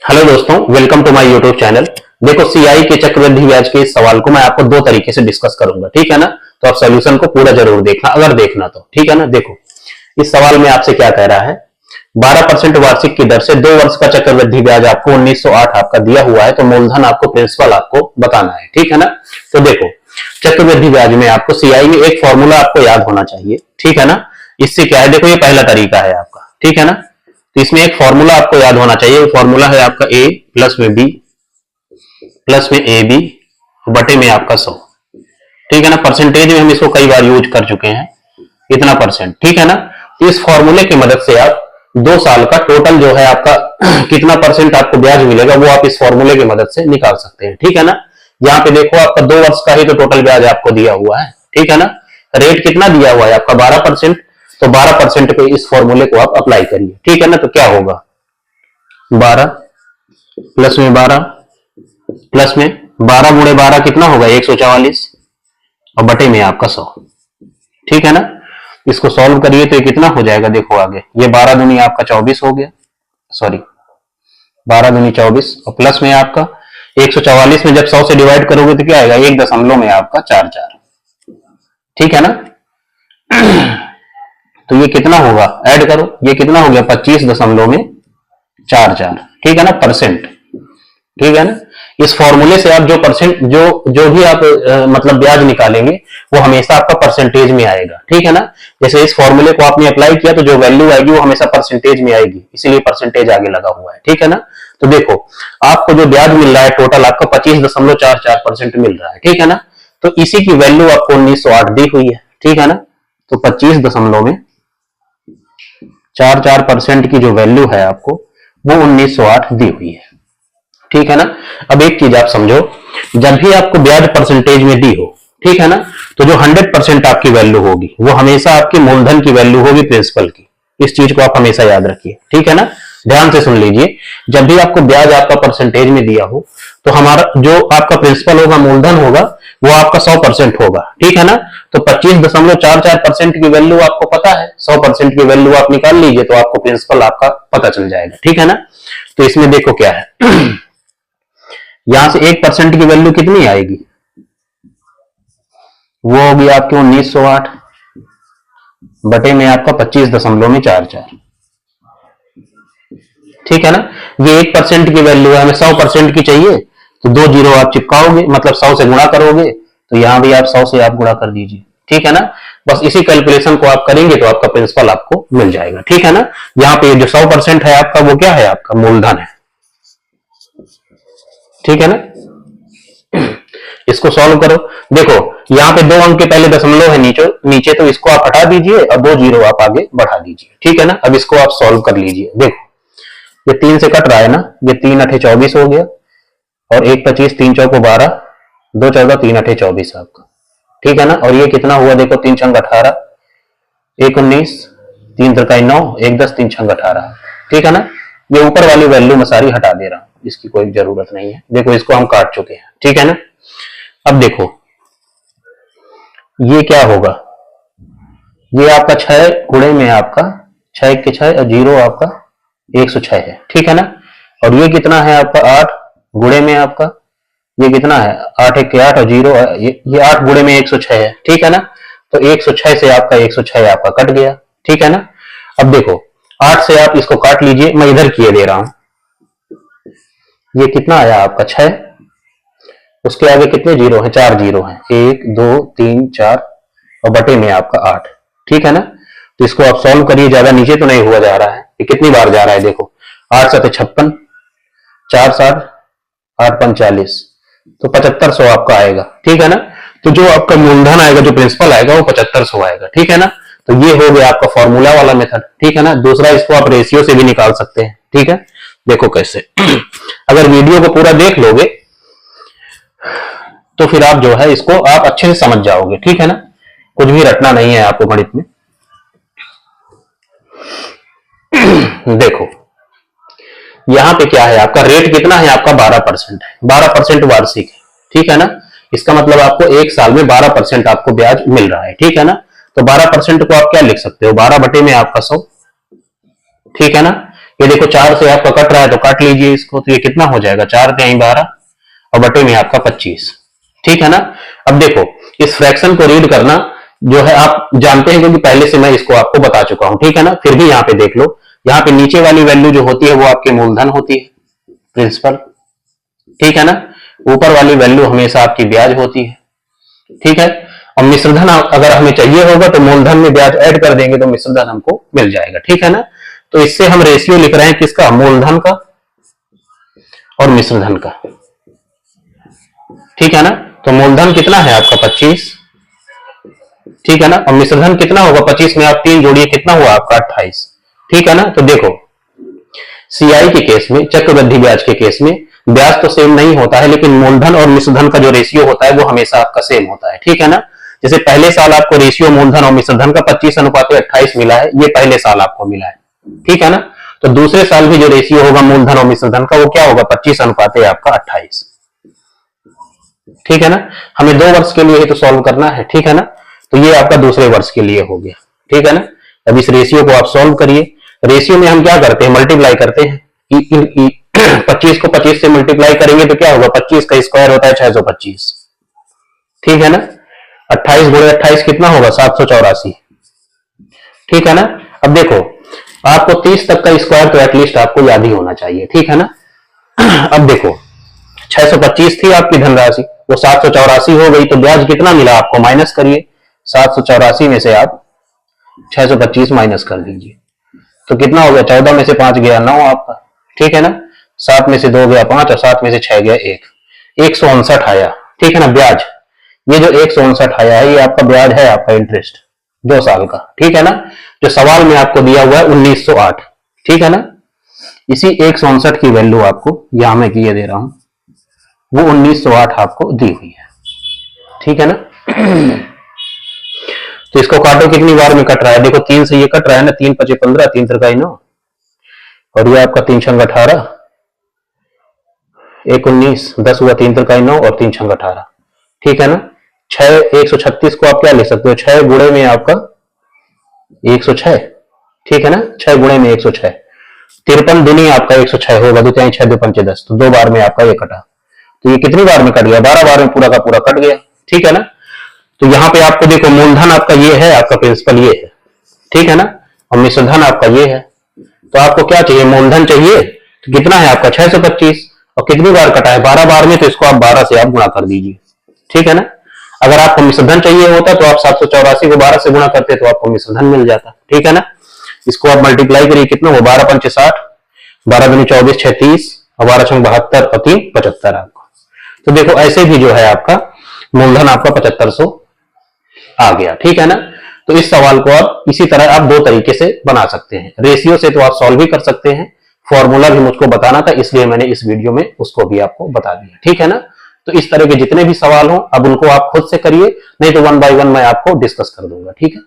Hello दोस्तों, welcome to my YouTube channel. देखो, CI के चक्रवृद्धि ब्याज के इस सवाल को मैं आपको दो तरीके से डिस्कस करूंगा, ठीक है ना। तो आप सॉल्यूशन को पूरा जरूर देखना, अगर देखना तो, ठीक है ना। देखो, इस सवाल में आपसे क्या कह रहा है, 12% वार्षिक की दर से 2 वर्ष का चक्रवृद्धि ब्याज आपको 1908 आपका दिया हुआ है, तो मूलधन आपको प्रिंसिपल आपको बताना है, ठीक है ना। तो देखो, चक्रवृद्धि ब्याज में आपको सीआई में एक फॉर्मूला आपको याद होना चाहिए, ठीक है ना। इससे क्या है, देखो ये पहला तरीका है आपका, ठीक है ना। तो इसमें एक फॉर्मूला आपको याद होना चाहिए, फॉर्मूला है आपका ए प्लस में बी प्लस में ए बी बटे में आपका 100, ठीक है ना। परसेंटेज में हम इसको कई बार यूज कर चुके हैं, इतना परसेंट, ठीक है ना। इस फॉर्मूले की मदद से आप 2 साल का टोटल जो है आपका कितना परसेंट आपको ब्याज मिलेगा वो आप इस फॉर्मूले की मदद से निकाल सकते हैं, ठीक है ना। यहाँ पे देखो, आपका 2 वर्ष का ही तो टोटल ब्याज आपको दिया हुआ है, ठीक है ना। रेट कितना दिया हुआ है आपका 12%, तो 12% पे इस फॉर्मूले को आप अप्लाई करिए, ठीक है ना। तो क्या होगा, 12 प्लस में 12 प्लस में 12 गुणे 12 कितना होगा 144 और बटे में आपका 100, ठीक है ना। इसको सॉल्व करिए तो ये कितना हो जाएगा, देखो आगे, ये 12 दूनी आपका 24 हो गया, सॉरी 12 दूनी 24 और प्लस में आपका 144 में जब 100 से डिवाइड करोगे तो क्या आएगा, 1 दशमलव में आपका 44, ठीक है ना। तो ये कितना होगा, ऐड करो, ये कितना हो गया 25.44, ठीक है ना, परसेंट, ठीक है ना। इस फॉर्मूले से आप जो परसेंट जो भी आप मतलब ब्याज निकालेंगे वो हमेशा आपका परसेंटेज में आएगा, ठीक है ना। जैसे इस फॉर्मूले को आपने अप्लाई किया तो जो वैल्यू आएगी वो हमेशा परसेंटेज में आएगी, इसीलिए परसेंटेज आगे लगा हुआ है, ठीक है ना। तो देखो, आपको जो ब्याज मिल रहा है टोटल आपका 25.44% मिल रहा है, ठीक है ना। तो इसी की वैल्यू आपको 1908 दी हुई है, ठीक है ना। तो 25.44% की जो वैल्यू है आपको वो 1908 दी हुई है, ठीक है ना। अब एक चीज आप समझो, जब भी आपको ब्याज परसेंटेज में दी हो, ठीक है ना, तो जो 100% आपकी वैल्यू होगी वो हमेशा आपके मूलधन की वैल्यू होगी प्रिंसिपल की। इस चीज को आप हमेशा याद रखिए, ठीक है ना। ध्यान से सुन लीजिए, जब भी आपको ब्याज आपका परसेंटेज में दिया हो तो हमारा जो आपका प्रिंसिपल होगा, मूलधन होगा, वो आपका 100% होगा, ठीक है ना। तो 25.44% की वैल्यू आपको पता है, 100% की वैल्यू आप निकाल लीजिए तो आपको प्रिंसिपल आपका पता चल जाएगा, ठीक है ना। तो इसमें देखो क्या है, यहां से 1% की वैल्यू कितनी आएगी, वो होगी आपकी 1908 बटे में आपका 25.44, ठीक है ना। ये 1% की वैल्यू है, हमें 100% की चाहिए, तो 2 जीरो आप चिपकाओगे, मतलब 100 से गुणा करोगे, तो यहां भी आप 100 से आप गुणा कर दीजिए, ठीक है ना। बस इसी कैलकुलेशन को आप करेंगे तो आपका प्रिंसिपल आपको मिल जाएगा, ठीक है ना। यहाँ पे जो 100% है आपका वो क्या है, आपका मूलधन है, ठीक है ना। इसको सॉल्व करो, देखो यहाँ पे 2 अंक के पहले दशमलव है नीचे, तो इसको आप हटा दीजिए और 2 जीरो आप आगे बढ़ा दीजिए, ठीक है ना। अब इसको आप सॉल्व कर लीजिए, देखो ये 3 से कट रहा है ना, ये 3 अठे 24 हो गया और 1 25, 3 चौको 12, 2 14, 3 अठे 24 आपका, ठीक है ना। और ये कितना हुआ, देखो 3 छंग 18, 1 19, 3 त्रिकाई 9, 1 10, 3 छंग 18, ठीक है ना। ये ऊपर वाली वैल्यू मैं सारी हटा दे रहा हूं, इसकी कोई जरूरत नहीं है, देखो इसको हम काट चुके हैं, ठीक है ना। अब देखो ये क्या होगा, ये आपका 6 गुणे में आपका 6 के 6 और 0 आपका 106 है, ठीक है ना। और ये कितना है आपका 8 गुणे में आपका, ये कितना है 8 1 के 8 और 0, ये 8 गुणे में 106 है, ठीक है ना। तो 106 से आपका 106 आपका कट गया, ठीक है ना। अब देखो 8 से आप इसको काट लीजिए, मैं इधर किए दे रहा हूं, ये कितना आया आपका 6, उसके आगे कितने जीरो हैं, 4 जीरो हैं, 1 2 3 4 और बटे में आपका 8, ठीक है ना। तो इसको आप सॉल्व करिए, ज्यादा नीचे तो नहीं हुआ जा रहा है, ये कितनी बार जा रहा है, देखो 8 7 56, 4 7 8 5 40, तो 7500 आपका आएगा, ठीक है ना। तो जो आपका मूलधन आएगा, जो प्रिंसिपल आएगा वो 7500 आएगा, ठीक है ना। तो ये हो गया आपका फॉर्मूला वाला मेथड, ठीक है ना। दूसरा, इसको आप रेशियो से भी निकाल सकते हैं, ठीक है। देखो कैसे, अगर वीडियो को पूरा देख लोगे तो फिर आप जो है इसको आप अच्छे से समझ जाओगे, ठीक है ना। कुछ भी रटना नहीं है आपको गणित में। देखो यहां पे क्या है, आपका रेट कितना है, आपका 12% है, 12% वार्षिक है, ठीक है ना। इसका मतलब आपको 1 साल में 12% आपको ब्याज मिल रहा है, ठीक है ना। तो 12% को आप क्या लिख सकते हो, 12 बटे में आपका 100, ठीक है ना। ये देखो 4 से आपका कट रहा है तो काट लीजिए इसको, तो ये कितना हो जाएगा 4 तिहाई 12 और बटे में आपका 25। ठीक है ना। अब देखो इस फ्रैक्शन को रीड करना जो है आप जानते हैं क्योंकि पहले से मैं इसको आपको बता चुका हूं। ठीक है ना। फिर भी यहाँ पे देख लो, यहाँ पे नीचे वाली वैल्यू जो होती है वो आपके मूलधन होती है, प्रिंसिपल। ठीक है ना। ऊपर वाली वैल्यू हमेशा आपकी ब्याज होती है। ठीक है। और मिश्रधन अगर हमें चाहिए होगा तो मूलधन में ब्याज ऐड कर देंगे तो मिश्रधन हमको मिल जाएगा। ठीक है ना। तो इससे हम रेशियो लिख रहे हैं किसका, मूलधन का और मिश्रधन का। ठीक है ना। तो मूलधन कितना है आपका 25। ठीक है ना। और मिश्रधन कितना होगा 25 में आप 3 जोड़िए, कितना हुआ आपका 28। ठीक है ना। तो देखो सीआई के केस में, चक्रवृद्धि ब्याज के केस में ब्याज तो सेम नहीं होता है लेकिन मूलधन और मिश्रधन का जो रेशियो होता है वो हमेशा आपका सेम होता है। ठीक है ना। जैसे पहले साल आपको रेशियो मूलधन और मिश्रधन का 25:28 मिला है, ये पहले साल आपको मिला है। ठीक है ना। तो दूसरे साल भी जो रेशियो होगा मूलधन और मिश्रधन का वो क्या होगा 25:28। ठीक है ना। हमें 2 वर्ष के लिए ही तो सॉल्व करना है। ठीक है ना। तो ये आपका दूसरे वर्ष के लिए हो गया। ठीक है ना। अब इस रेशियो को आप सॉल्व करिए। रेशियो में हम क्या करते हैं, मल्टीप्लाई करते हैं। 25 को 25 से मल्टीप्लाई करेंगे तो क्या होगा, 25 का स्क्वायर होता है 625। ठीक है ना। 28 गुणे 28 कितना होगा 784। ठीक है ना। अब देखो आपको 30 तक का स्क्वायर तो एटलीस्ट आपको याद ही होना चाहिए। ठीक है ना। अब देखो 625 थी आपकी धनराशि, वो 784 हो गई, तो ब्याज कितना मिला आपको, माइनस करिए। 784 में से आप 625 माइनस कर दीजिए तो कितना हो गया, 14 में से 5 गया 9 आपका। ठीक है ना। 7 में से 2 गया 5 और 7 में से 6 गया 1, 159 आया। ठीक है ना। ब्याज ये जो 159 आया है ये आपका ब्याज है, आपका इंटरेस्ट 2 साल का। ठीक है ना। जो सवाल में आपको दिया हुआ है 1908। ठीक है ना। इसी 159 की वैल्यू आपको यहां मैं किए दे रहा हूं, वो 1908 आपको दी हुई है। ठीक है ना। तो इसको काटो कितनी बार में कट रहा है, देखो 3 से ये कट रहा है ना, 3 5 15, 3 3 9 और ये आपका 3 6 18, 1 19, 10 हुआ, 3 3 9 और 3 6 18। ठीक है ना। 6 136 को आप क्या ले सकते हो, 6 गुणे में आपका 106। ठीक है ना। 6 गुणे में 106, 53 दुनी आपका 106 होगा, 2 6 6 2 5 10, तो 2 बार में आपका ये कटा। तो ये कितनी बार में कट गया, 12 बार में पूरा का पूरा कट गया। ठीक है ना। तो यहां पे आपको देखो मूलधन आपका ये है, आपका प्रिंसिपल ये है। ठीक है ना। और मिश्रधन आपका ये है। तो आपको क्या चाहिए, मूलधन चाहिए, तो कितना है आपका 625 और कितनी बार कटा है 12 बार में, तो इसको आप 12 से आप गुणा कर दीजिए। ठीक है ना। अगर आपको मिश्रधन चाहिए होता तो आप 784 को 12 से गुणा करते तो आपको मिश्रधन मिल जाता। ठीक है ना। इसको आप मल्टीप्लाई करिए, कितना हो 12 पंच 60, 12 दूनी 24, 6 30 और 12 6 72 और 3 75 आपका। तो देखो ऐसे भी जो है आपका मूलधन आपका 7500 आ गया। ठीक है ना। तो इस सवाल को आप इसी तरह आप 2 तरीके से बना सकते हैं। रेशियो से तो आप सॉल्व भी कर सकते हैं, फॉर्मूला भी मुझको बताना था इसलिए मैंने इस वीडियो में उसको भी आपको बता दिया। ठीक है ना। तो इस तरह के जितने भी सवाल हो अब उनको आप खुद से करिए, नहीं तो 1 बाय 1 मैं आपको डिस्कस कर दूंगा। ठीक है।